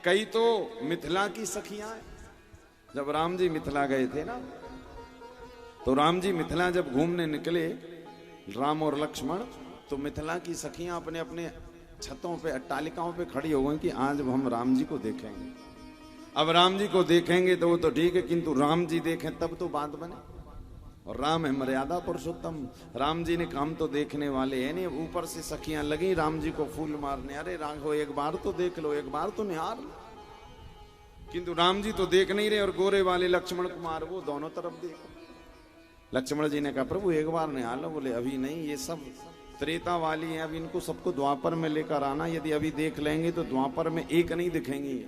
कई तो मिथिला की सखियां, जब राम जी मिथिला गए थे ना, तो राम जी मिथिला जब घूमने निकले, राम और लक्ष्मण, तो मिथिला की सखियां अपने अपने छतों पे, अट्टालिकाओं पे खड़ी हो गई कि आज हम राम जी को देखेंगे। अब राम जी को देखेंगे तो वो तो ठीक है, किंतु राम जी देखें तब तो बात बने। और राम है मर्यादा पुरुषोत्तम, राम जी ने काम तो देखने वाले है नहीं। ऊपर से सखियां लगी राम जी को फूल मारने, अरे राघव एक बार तो देख लो, एक बार तो निहार लो। किंतु राम जी तो देख नहीं रहे, और गोरे वाले लक्ष्मण कुमार वो दोनों तरफ देखो। लक्ष्मण जी ने कहा प्रभु एक बार निहार लो। बोले अभी नहीं, ये सब त्रेता वाली है, अब इनको सबको द्वापर में लेकर आना, यदि अभी देख लेंगे तो द्वापर में एक नहीं दिखेंगी।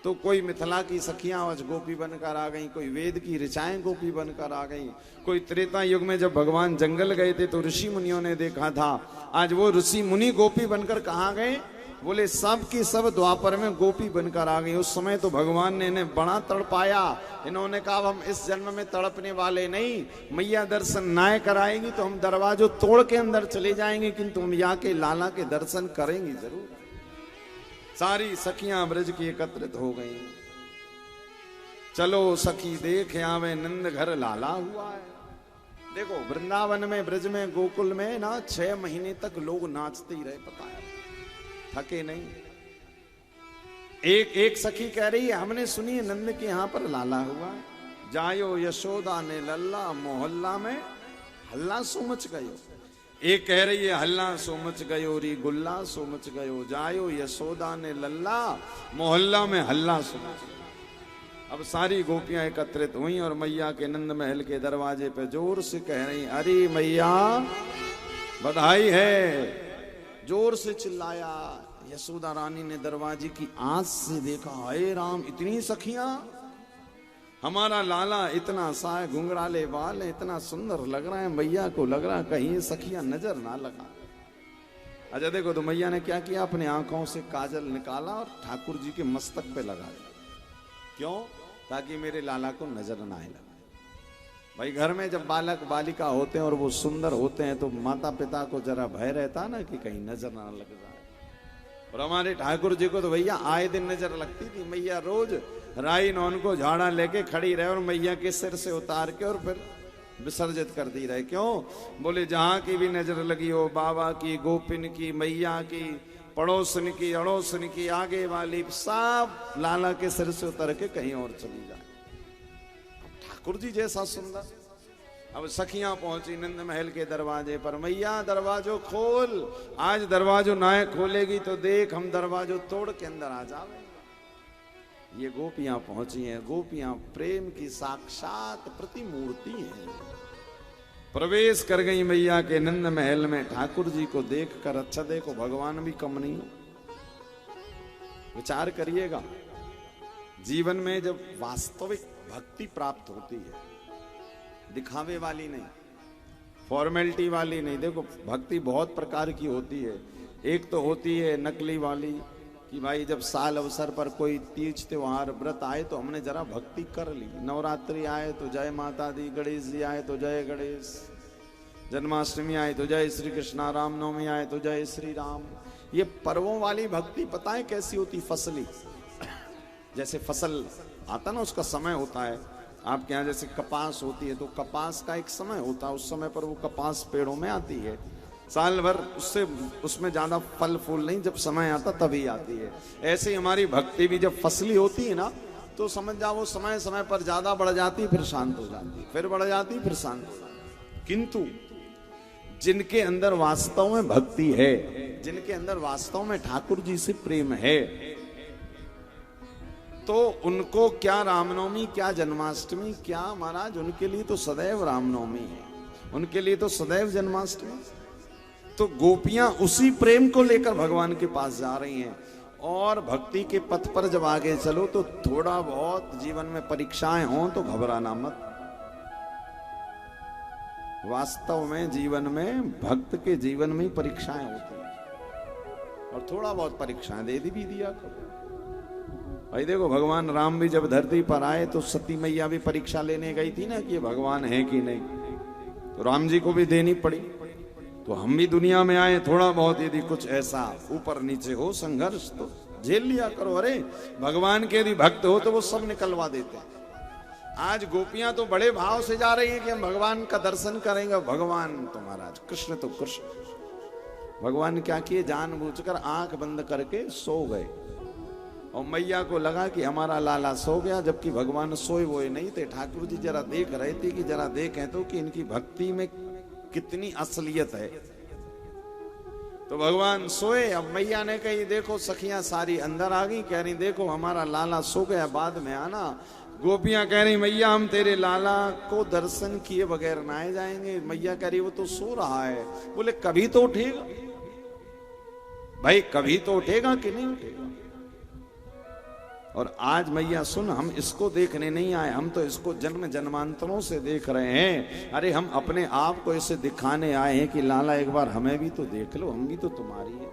तो कोई मिथिला की सखियां आज गोपी बनकर आ गई, कोई वेद की ऋचाएं गोपी बनकर आ गई, कोई त्रेता युग में जब भगवान जंगल गए थे तो ऋषि मुनियों ने देखा था, आज वो ऋषि मुनि गोपी बनकर कहाँ गए? बोले सब की सब द्वापर में गोपी बनकर आ गई। उस समय तो भगवान ने इन्हें बड़ा तड़पाया, इन्होंने कहा हम इस जन्म में तड़पने वाले नहीं, मैया दर्शन ना कराएंगी तो हम दरवाजों तोड़ के अंदर चले जाएंगे, किंतु हम यहाँ के लाला के दर्शन करेंगे जरूर। सारी सखियां ब्रज की एकत्रित हो गई। चलो सखी देख आवे नंद घर लाला हुआ है। देखो वृंदावन में, ब्रज में, गोकुल में ना 6 महीने तक लोग नाचते ही रहे, पता है, थके नहीं। एक सखी कह रही है हमने सुनी नंद के यहां पर लाला हुआ, जायो यशोदा ने लल्ला मोहल्ला में हल्ला सो मच गयो। एक कह रही है हल्ला सो मच गयो री गुल्ला सो मच गयो, जायो यशोदा ने लल्ला मोहल्ला में हल्ला सो मच गयो। अब सारी गोपियां एकत्रित हुई और मैया के नंद महल के दरवाजे पे जोर से कह रही अरे मैया बधाई है। जोर से चिल्लाया। यशोदा रानी ने दरवाजे की आंच से देखा, हाय राम इतनी सखियां, हमारा लाला इतना सा है, घुंघराले बाल है, इतना सुंदर लग रहा है, मैया को लग रहा है कहीं ये सखियां नजर ना लगा। अच्छा देखो तो मैया ने क्या किया, अपने आंखों से काजल निकाला और ठाकुर जी के मस्तक पे लगा दिया। क्यों? ताकि मेरे लाला को नजर ना आए। भाई घर में जब बालक बालिका होते हैं और वो सुंदर होते हैं तो माता पिता को जरा भय रहता है ना कि कहीं नजर ना लग जाए। और हमारे ठाकुर जी को तो भैया आए दिन नजर लगती थी। मैया रोज राई नौन को झाड़ा लेके खड़ी रहे और मैया के सिर से उतार के और फिर विसर्जित कर दी रहे। क्यों? बोले जहां की भी नजर लगी हो, बाबा की, गोपिन की, मैया की, पड़ोसन की, अड़ोसन की, आगे वाली, सब लाला के सिर से उतर के कहीं और चली जाए। ठाकुर जी जैसा सुंदर। अब सखियां पहुंची नंद महल के दरवाजे पर, मैया दरवाजो खोल, आज दरवाजो ना खोलेगी तो देख हम दरवाजो तोड़ के अंदर आ जावे। ये गोपियां पहुंची हैं। गोपियां प्रेम की साक्षात प्रतिमूर्ति हैं। प्रवेश कर गई मैया के नंद महल में। ठाकुर जी को देखकर, अच्छा देखो भगवान भी कम नहीं। विचार करिएगा, जीवन में जब वास्तविक भक्ति प्राप्त होती है, दिखावे वाली नहीं, फॉर्मेलिटी वाली नहीं। देखो भक्ति बहुत प्रकार की होती है। एक तो होती है नकली वाली कि भाई जब साल अवसर पर कोई तीज त्योहार व्रत आए तो हमने जरा भक्ति कर ली। नवरात्रि आए तो जय माता दी, गणेश जी आए तो जय गणेश, जन्माष्टमी आए तो जय श्री कृष्णा, रामनवमी आए तो जय श्री राम। ये पर्वों वाली भक्ति पता है कैसी होती? फसली। जैसे फसल आता ना, उसका समय होता है। आपके यहाँ जैसे कपास होती है तो कपास का एक समय होता है, उस समय पर वो कपास पेड़ों में आती है। साल भर उसमें ज्यादा फल फूल नहीं, जब समय आता तभी आती है। ऐसे ही हमारी भक्ति भी जब फसली होती है ना, तो समझ जाओ वो समय समय पर ज्यादा बढ़ जाती, फिर शांत हो जाती, फिर बढ़ जाती, फिर शांत हो जाती। किंतु जिनके अंदर वास्तव में भक्ति है, जिनके अंदर वास्तव में ठाकुर जी से प्रेम है, तो उनको क्या रामनवमी, क्या जन्माष्टमी, क्या महाराज, उनके लिए तो सदैव रामनवमी है, उनके लिए तो सदैव जन्माष्टमी। तो गोपियां उसी प्रेम को लेकर भगवान के पास जा रही हैं। और भक्ति के पथ पर जब आगे चलो तो थोड़ा बहुत जीवन में परीक्षाएं हों तो घबराना मत। वास्तव में जीवन में, भक्त के जीवन में ही परीक्षाएं होती हैं, और थोड़ा बहुत परीक्षाएं दे भी दिया करो। भाई देखो भगवान राम भी जब धरती पर आए तो सती मैया भी परीक्षा लेने गई थी ना कि ये भगवान है कि नहीं, तो राम जी को भी देनी पड़ी। तो हम भी दुनिया में आए, थोड़ा बहुत यदि कुछ ऐसा ऊपर नीचे हो संघर्ष तो झेल लिया करो। अरे भगवान के यदि भक्त हो तो वो सब निकलवा देते हैं। आज गोपियां तो बड़े भाव से जा रही हैं कि हम भगवान का दर्शन करेंगे। भगवान तो महाराज कृष्ण तो कृष्ण, भगवान क्या किए, जानबूझकर आंख बंद करके सो गए। और मैया को लगा कि हमारा लाला सो गया, जबकि भगवान सोए हुए नहीं थे। ठाकुर जी जरा देख रहे थे कि जरा देखें तो कि इनकी भक्ति में कितनी असलियत है। तो भगवान सोए। अब मैया ने कही देखो सखियां सारी अंदर आ गई, कह रही देखो हमारा लाला सो गया, बाद में आना। गोपियां कह रही मैया हम तेरे लाला को दर्शन किए बगैर ना जाएंगे। मैया कह रही वो तो सो रहा है। बोले कभी तो उठेगा भाई, कभी तो उठेगा कि नहीं उठेगा। और आज मैया सुन, हम इसको देखने नहीं आए, हम तो इसको जन्म जन्मांतरों से देख रहे हैं। अरे हम अपने आप को इसे दिखाने आए हैं कि लाला एक बार हमें भी तो देख लो, हम भी तो तुम्हारी है।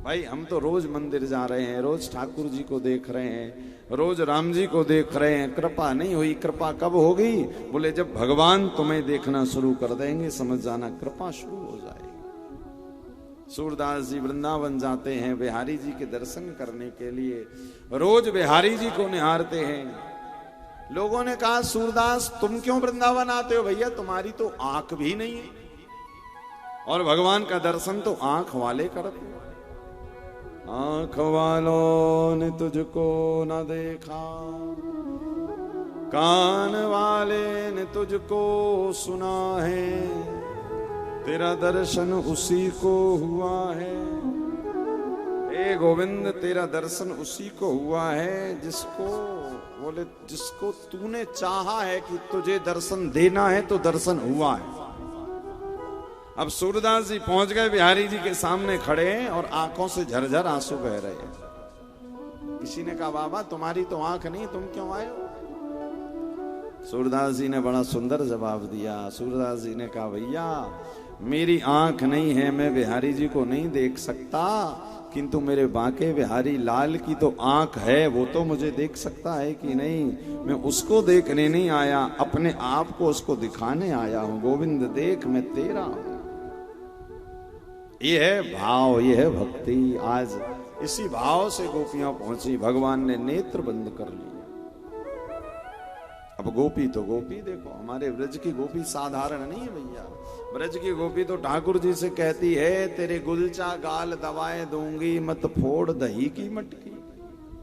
भाई हम तो रोज मंदिर जा रहे हैं, रोज ठाकुर जी को देख रहे हैं, रोज राम जी को देख रहे हैं। कृपा नहीं हुई। कृपा कब होगी? बोले जब भगवान तुम्हें देखना शुरू कर देंगे, समझ जाना कृपा शुरू हो जाएगी। सूरदास जी वृंदावन जाते हैं बिहारी जी के दर्शन करने के लिए, रोज बिहारी जी को निहारते हैं। लोगों ने कहा सूरदास तुम क्यों वृंदावन आते हो? भैया तुम्हारी तो आंख भी नहीं है, और भगवान का दर्शन तो आंख वाले करते हैं। आंख वालों ने तुझको न देखा, कान वाले ने तुझको सुना है, तेरा दर्शन उसी को हुआ है। ए गोविंद तेरा दर्शन उसी को हुआ है जिसको, बोले जिसको तूने चाहा है कि तुझे दर्शन देना है, तो दर्शन हुआ है। अब सूरदास जी पहुंच गए, बिहारी जी के सामने खड़े हैं और आंखों से झरझर आंसू बह रहे हैं। किसी ने कहा बाबा तुम्हारी तो आंख नहीं, तुम क्यों आए हो? सूरदास जी ने बड़ा सुंदर जवाब दिया। सूरदास जी ने कहा भैया मेरी आंख नहीं है, मैं बिहारी जी को नहीं देख सकता, किंतु मेरे बांके बिहारी लाल की तो आंख है, वो तो मुझे देख सकता है कि नहीं। मैं उसको देखने नहीं आया, अपने आप को उसको दिखाने आया हूं। गोविंद देख मैं तेरा हूं। ये है भाव, ये है भक्ति। आज इसी भाव से गोपियां पहुंची, भगवान ने नेत्र बंद कर लिया। अब गोपी तो गोपी देखो, हमारे ब्रज की गोपी साधारण नहीं है भैया। ब्रज की गोपी तो ठाकुर जी से कहती है तेरे गुलचा गाल दवाए दूंगी, मत फोड़ दही की मटकी।